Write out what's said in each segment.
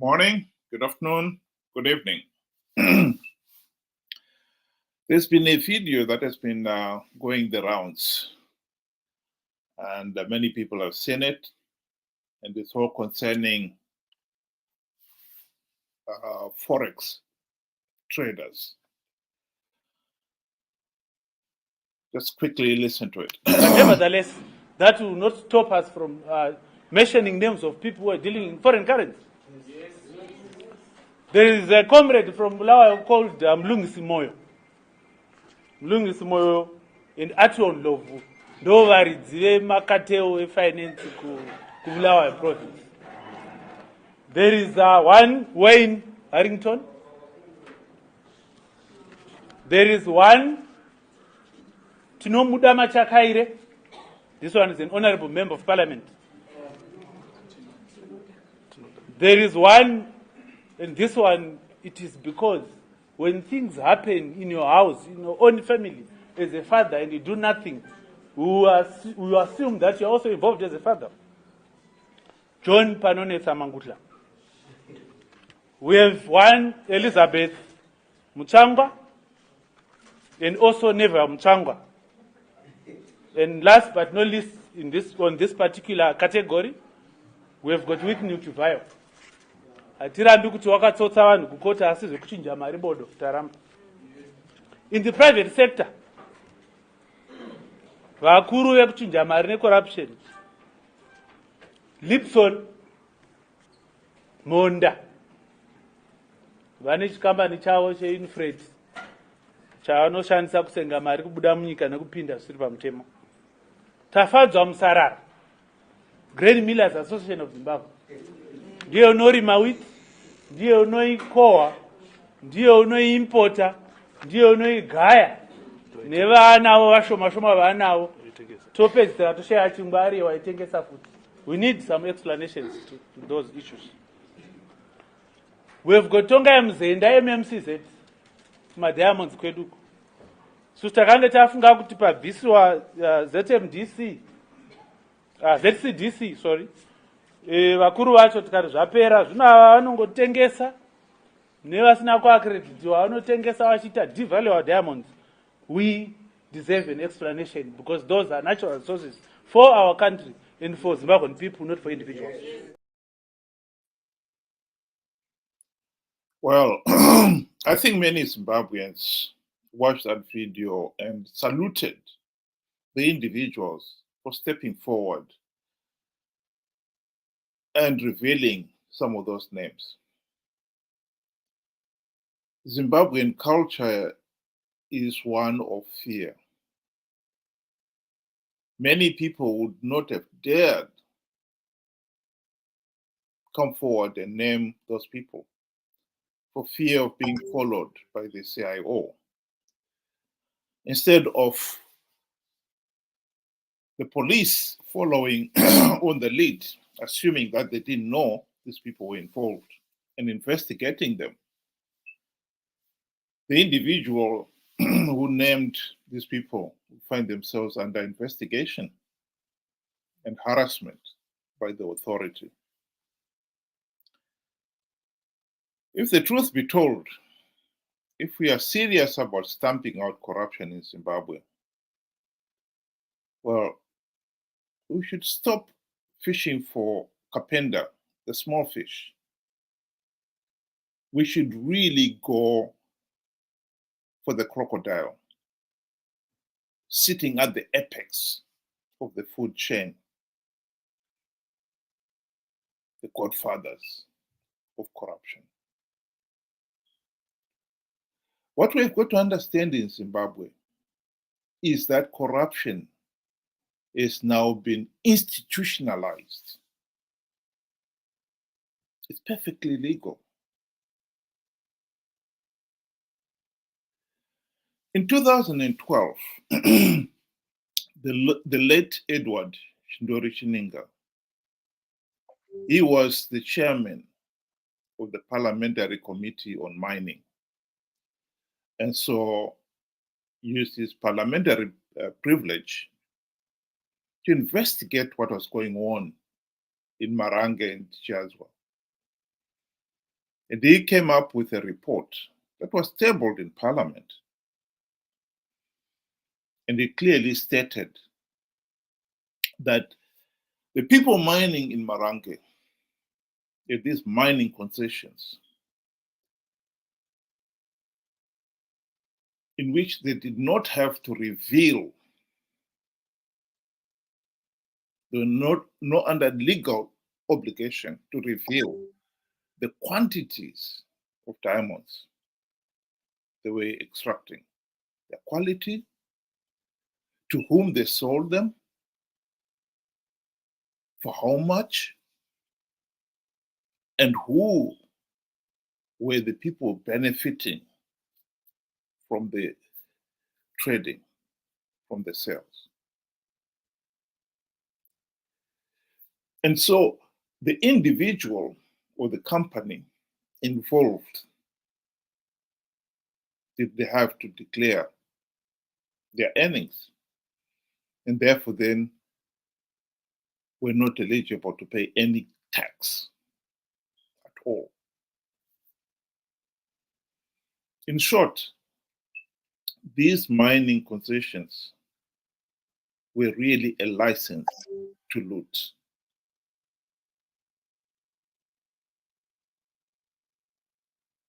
morning, good afternoon, good evening. There's been a video that has been going the rounds, and many people have seen it, and it's all concerning Forex traders. Just quickly listen to it. But nevertheless, that will not stop us from mentioning names of people who are dealing in foreign currency. Yes. There is a comrade from Bulawayo called Mlungisi Moyo. Mlungisi Moyo in Ation Lovu. Ndovaridzi makateo efinance kuBulawayo province. There is one Wayne Harrington. There is one Tinomuda Machakaire. This one is an honorable member of parliament. There is one, and this one, it is because when things happen in your house, in your own family, as a father, and you do nothing, we assume that you're also involved as a father. John Panone Samangutla. We have one, Elizabeth Muchangwa, and also Neva Muchangwa. And last but not least, on this particular category, we have got Whitney Kivayo. In the private sector, vakuru vekuchinja mari necorruption, Lipson, Monda, vane chikambani chavo cheinfred chavanoshandisa kusenga mari kubuda munyika nekupinda zvisiri pamutemo. Tafadzwa Musarara, Grain Millers Association of Zimbabwe. Ndiye unorima wheat, ndiye unoikohwa, ndiye unoiimporta, ndiye unoigaya, nevanavo vashoma vanavo. Topedzisira toshaya chingwari waitengesa futi. We need some explanations to those issues. We have got Tonga Mzenda MMCZ, Diamonds kweduko. So takanga tafunga kuti pabvisi wa ZMDC, ZCDC, sorry. Vakuru vacho tikati zvapera, zvino vanongotengesa nevasina kuaccreditiwa vanotengesa vachiita devalue our diamonds. We deserve an explanation because those are natural resources for our country and for Zimbabwean people, not for individuals. Well, I think many Zimbabweans watched that video and saluted the individuals for stepping forward and revealing some of those names. Zimbabwean culture is one of fear. Many people would not have dared come forward and name those people for fear of being followed by the CIO. Instead of the police following on the lead, assuming that they didn't know these people were involved and investigating them. The individual who named these people find themselves under investigation and harassment by the authority. If the truth be told, if we are serious about stamping out corruption in Zimbabwe, well, we should stop fishing for kapenta, the small fish. We should really go for the crocodile, sitting at the apex of the food chain, the godfathers of corruption. What we've got to understand in Zimbabwe is that corruption is now been institutionalized. It's perfectly legal. In 2012, the late Edward Shindori Chininga, he was the chairman of the Parliamentary Committee on Mining. And so used his parliamentary privilege to investigate what was going on in Marange and Chazwa. And he came up with a report that was tabled in Parliament. And it clearly stated that the people mining in Marange, these mining concessions, in which they did not have to reveal, they were not under legal obligation to reveal the quantities of diamonds they were extracting, the quality, to whom they sold them, for how much, and who were the people benefiting from the trading, from the sales. And so the individual or the company involved, did they have to declare their earnings, and therefore then were not eligible to pay any tax at all. In short, these mining concessions were really a license to loot.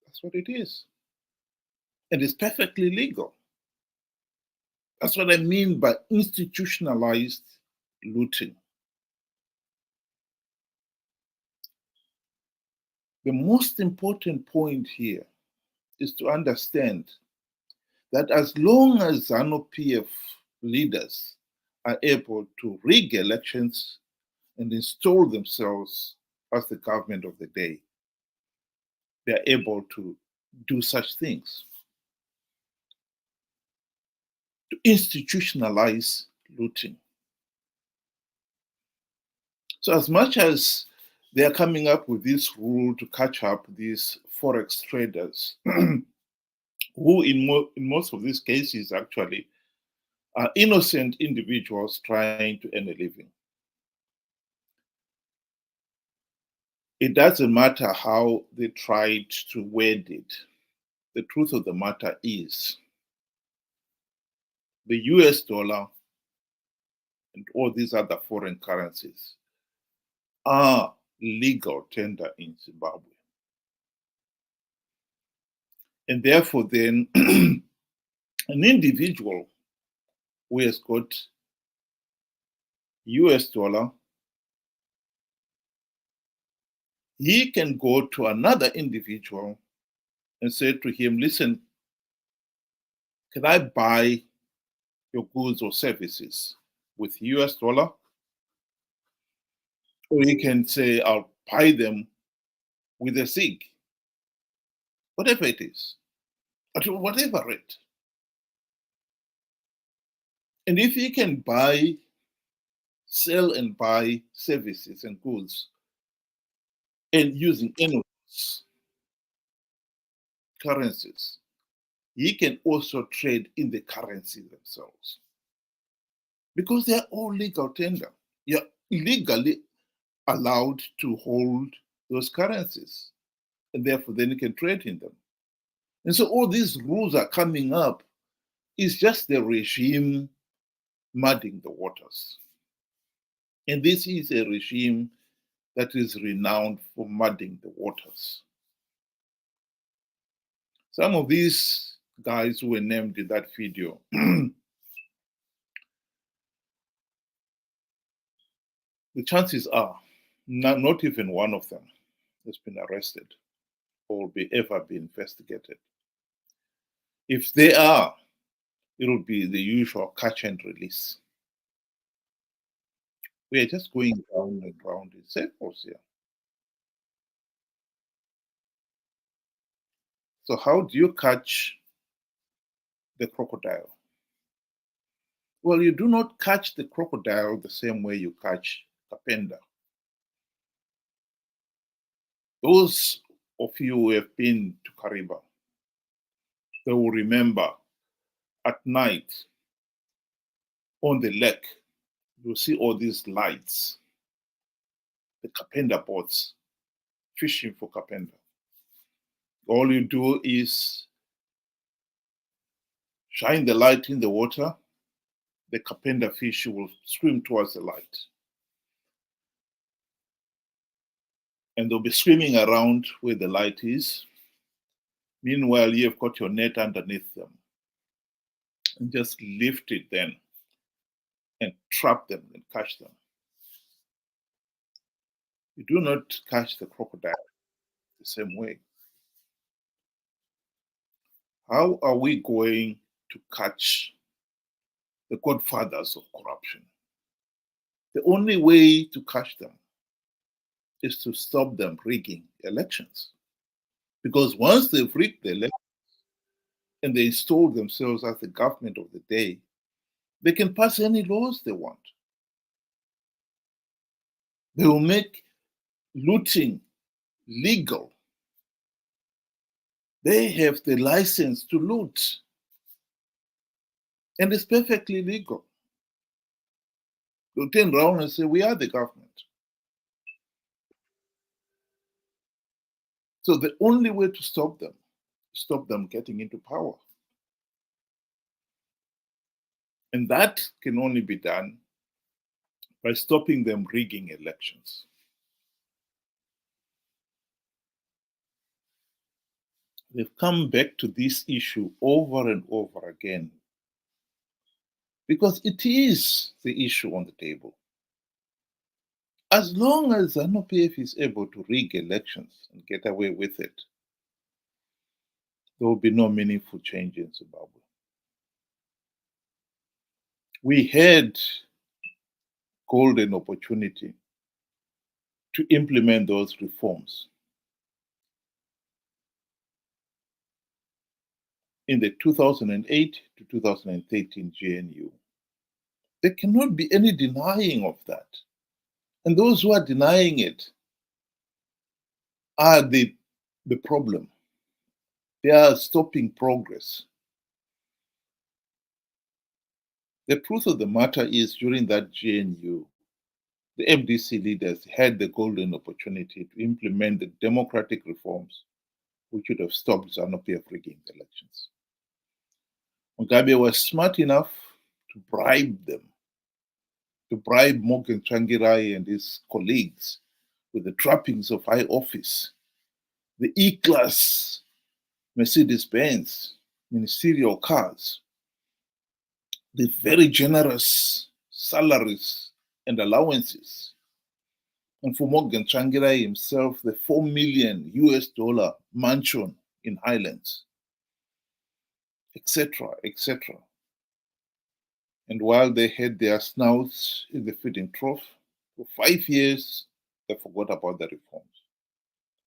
That's what it is. And it's perfectly legal. That's what I mean by institutionalized looting. The most important point here is to understand that as long as Zanu PF leaders are able to rig elections and install themselves as the government of the day, they are able to do such things, to institutionalize looting. So as much as they are coming up with this rule to catch up these forex traders, who in most of these cases actually are innocent individuals trying to earn a living. It doesn't matter how they tried to word it. The truth of the matter is the US dollar and all these other foreign currencies are legal tender in Zimbabwe. And therefore then an individual who has got US dollar, he can go to another individual and say to him, listen, can I buy your goods or services with US dollar? Or he can say, I'll buy them with a SIG, whatever it is, at whatever rate. And if he can sell and buy services and goods and using any of those currencies, he can also trade in the currency themselves. Because they're all legal tender. You're legally allowed to hold those currencies. And therefore then you can trade in them. And so all these rules are coming up. It's just the regime muddying the waters. And this is a regime that is renowned for muddying the waters. Some of these guys who were named in that video, the chances are not even one of them has been arrested or will ever be investigated. If they are, it will be the usual catch and release. We are just going round and round in circles here. So how do you catch the crocodile? Well, you do not catch the crocodile the same way you catch kapenta. Those of you who have been to Kariba, they will remember at night on the lake, you'll see all these lights, the kapenta boats fishing for kapenta. All you do is shine the light in the water, the kapenta fish will swim towards the light. And they'll be swimming around where the light is. Meanwhile, you've got your net underneath them. And just lift it then and trap them and catch them. You do not catch the crocodile the same way. How are we going to catch the godfathers of corruption? The only way to catch them is to stop them rigging elections. Because once they've rigged the election and they install themselves as the government of the day, they can pass any laws they want. They will make looting legal. They have the license to loot. And it's perfectly legal. They'll turn around and say, we are the government. So the only way to stop them getting into power. And that can only be done by stopping them rigging elections. They've come back to this issue over and over again because it is the issue on the table. As long as Zanu PF is able to rig elections and get away with it, there will be no meaningful change in Zimbabwe. We had golden opportunity to implement those reforms in the 2008 to 2013 GNU. There cannot be any denying of that. And those who are denying it are the problem. They are stopping progress. The truth of the matter is, during that GNU, the MDC leaders had the golden opportunity to implement the democratic reforms which would have stopped Zanu PF rigging elections. Mugabe was smart enough to bribe them, to bribe Morgan Tsvangirai and his colleagues with the trappings of high office, the E-class Mercedes-Benz ministerial cars, the very generous salaries and allowances. And for Morgan Tsvangirai himself, the $4 million US mansion in Highlands, etc., etc. And while they had their snouts in the feeding trough, for 5 years, they forgot about the reforms.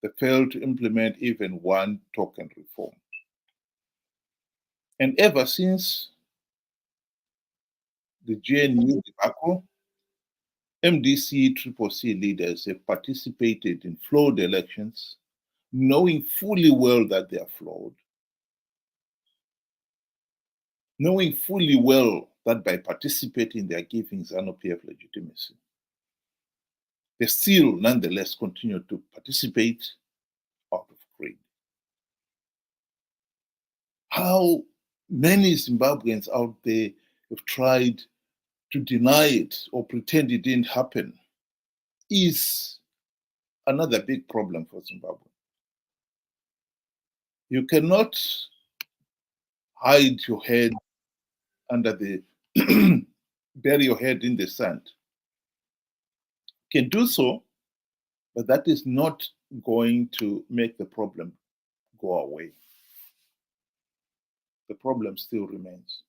They failed to implement even one token reform. And ever since the GNU debacle, MDC CCC leaders have participated in flawed elections, knowing fully well that they are flawed, knowing fully well that by participating they are giving Zanu PF legitimacy. They still nonetheless continue to participate out of greed. How many Zimbabweans out there have tried to deny it or pretend it didn't happen is another big problem for Zimbabwe. You cannot hide your head under the bury your head in the sand. You can do so, but that is not going to make the problem go away. The problem still remains.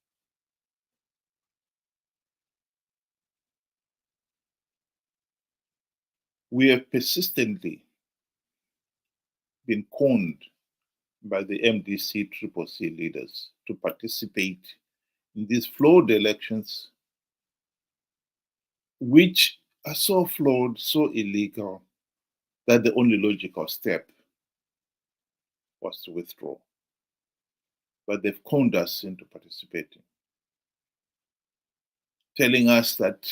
We have persistently been conned by the MDC CCC leaders to participate in these flawed elections, which are so flawed, so illegal, that the only logical step was to withdraw. But they've conned us into participating, telling us that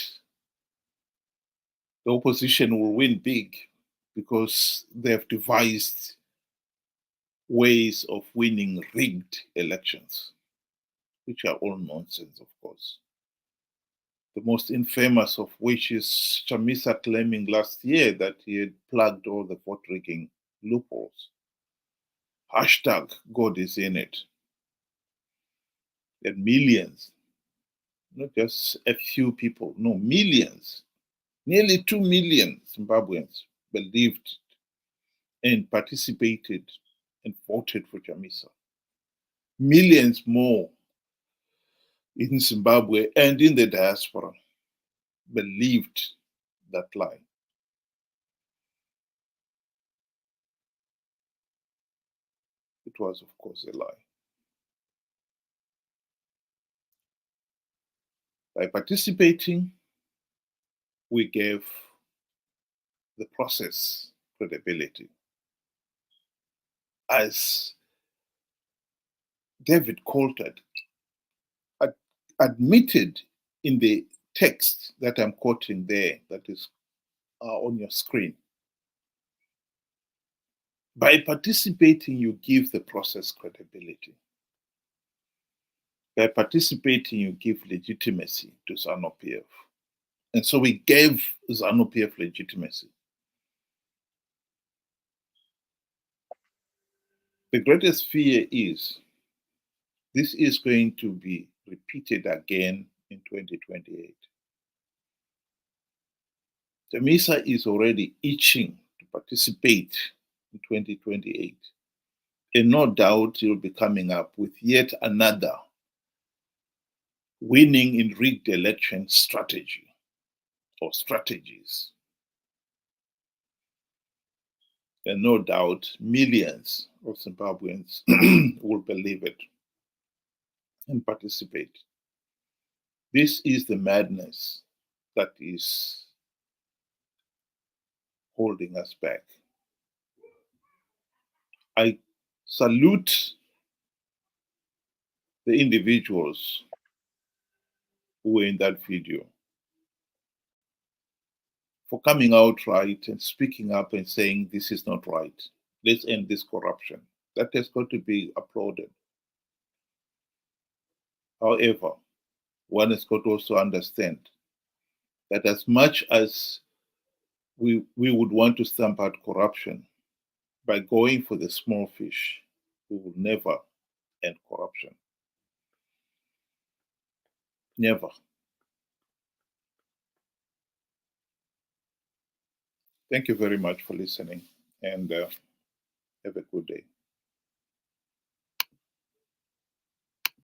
the opposition will win big because they have devised ways of winning rigged elections, which are all nonsense, of course. The most infamous of which is Chamisa claiming last year that he had plugged all the vote rigging loopholes. Hashtag God is in it. And millions, not just a few people, no, millions, nearly 2 million Zimbabweans believed and participated and voted for Chamisa. Millions more in Zimbabwe and in the diaspora believed that lie. It was, of course, a lie. By participating, we gave the process credibility. As David Coulthard admitted in the text that I'm quoting there, that is on your screen, by participating, you give the process credibility. By participating, you give legitimacy to Zanu PF. And so we gave Zanu PF legitimacy. The greatest fear is this is going to be repeated again in 2028. Chamisa is already itching to participate in 2028. And no doubt he'll be coming up with yet another winning in rigged election strategy or strategies. And no doubt millions of Zimbabweans will believe it and participate. This is the madness that is holding us back. I salute the individuals who were in that video for coming out right and speaking up and saying this is not right. Let's end this corruption. That has got to be applauded. However, one has got to also understand that as much as we would want to stamp out corruption, by going for the small fish, we will never end corruption. Never. Thank you very much for listening, and have a good day.